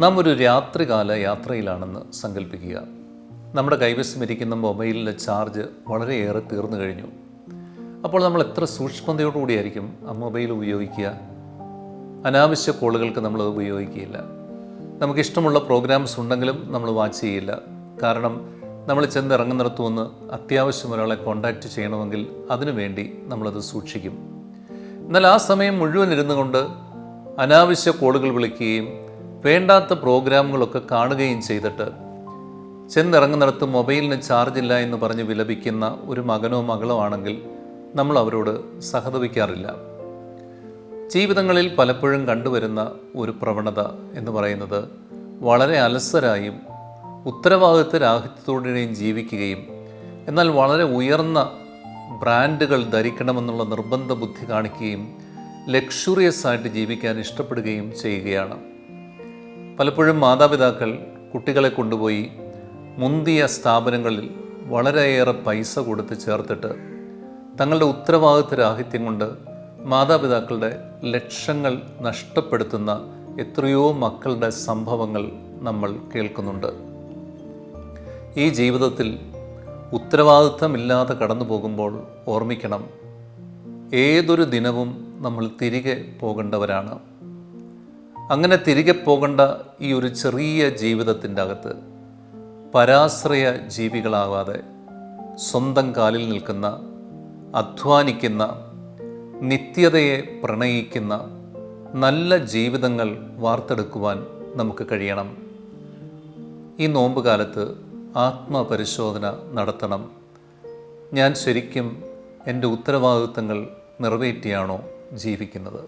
നാം ഒരു രാത്രികാല യാത്രയിലാണെന്ന് സങ്കല്പിക്കുക. നമ്മുടെ കൈവശമിരിക്കുന്ന മൊബൈലിലെ ചാർജ് വളരെയേറെ തീർന്നു കഴിഞ്ഞു. അപ്പോൾ നമ്മൾ എത്ര സൂക്ഷ്മതയോടുകൂടിയായിരിക്കും ആ മൊബൈൽ ഉപയോഗിക്കുക. അനാവശ്യ കോളുകൾക്ക് നമ്മളത് ഉപയോഗിക്കുകയില്ല. നമുക്കിഷ്ടമുള്ള പ്രോഗ്രാംസ് ഉണ്ടെങ്കിലും നമ്മൾ വാച്ച് ചെയ്യില്ല. കാരണം നമ്മൾ ചെന്നിറങ്ങുന്നിടത്തു നിന്ന് അത്യാവശ്യം ഒരാളെ കോൺടാക്റ്റ് ചെയ്യണമെങ്കിൽ അതിനു വേണ്ടി നമ്മളത് സൂക്ഷിക്കും. എന്നാൽ ആ സമയം മുഴുവൻ ഇരുന്നു കൊണ്ട് അനാവശ്യ കോളുകൾ വിളിക്കുകയും വേണ്ടാത്ത പ്രോഗ്രാമുകളൊക്കെ കാണുകയും ചെയ്തിട്ട് ചെന്നിറങ്ങുന്നിടത്ത് മൊബൈലിന് ചാർജില്ല എന്ന് പറഞ്ഞ് വിലപിക്കുന്ന ഒരു മകനോ മകളോ ആണെങ്കിൽ നമ്മൾ അവരോട് സഹതപിക്കാറില്ല. ജീവിതങ്ങളിൽ പലപ്പോഴും കണ്ടുവരുന്ന ഒരു പ്രവണത എന്ന് പറയുന്നത് വളരെ അലസരായും ഉത്തരവാദിത്തരാഹിത്യത്തോടെയും ജീവിക്കുകയും എന്നാൽ വളരെ ഉയർന്ന ബ്രാൻഡുകൾ ധരിക്കണമെന്നുള്ള നിർബന്ധ ബുദ്ധി കാണിക്കുകയും ലക്ഷറിയസ് ആയിട്ട് ജീവിക്കാൻ ഇഷ്ടപ്പെടുകയും ചെയ്യുകയാണ്. പലപ്പോഴും മാതാപിതാക്കൾ കുട്ടികളെ കൊണ്ടുപോയി മുന്തിയ സ്ഥാപനങ്ങളിൽ വളരെയേറെ പൈസ കൊടുത്ത് ചേർത്തിട്ട് തങ്ങളുടെ ഉത്തരവാദിത്തരാഹിത്യം കൊണ്ട് മാതാപിതാക്കളുടെ ലക്ഷങ്ങൾ നഷ്ടപ്പെടുത്തുന്ന എത്രയോ മക്കളുടെ സംഭവങ്ങൾ നമ്മൾ കേൾക്കുന്നുണ്ട്. ഈ ജീവിതത്തിൽ ഉത്തരവാദിത്തമില്ലാതെ കടന്നു പോകുമ്പോൾ ഓർമ്മിക്കണം, ഏതൊരു ദിനവും നമ്മൾ തിരികെ പോകേണ്ടവരാണ്. അങ്ങനെ തിരികെ പോകേണ്ട ഈ ഒരു ചെറിയ ജീവിതത്തിൻ്റെ അകത്ത് പരാശ്രയ ജീവികളാവാതെ സ്വന്തം കാലിൽ നിൽക്കുന്ന, അധ്വാനിക്കുന്ന, നിത്യതയെ പ്രണയിക്കുന്ന നല്ല ജീവിതങ്ങൾ വാർത്തെടുക്കുവാൻ നമുക്ക് കഴിയണം. ഈ നോമ്പ് കാലത്ത് ആത്മപരിശോധന നടത്തണം. ഞാൻ ശരിക്കും എൻ്റെ ഉത്തരവാദിത്തങ്ങൾ നിറവേറ്റിയാണോ ജീവിക്കുന്നത്?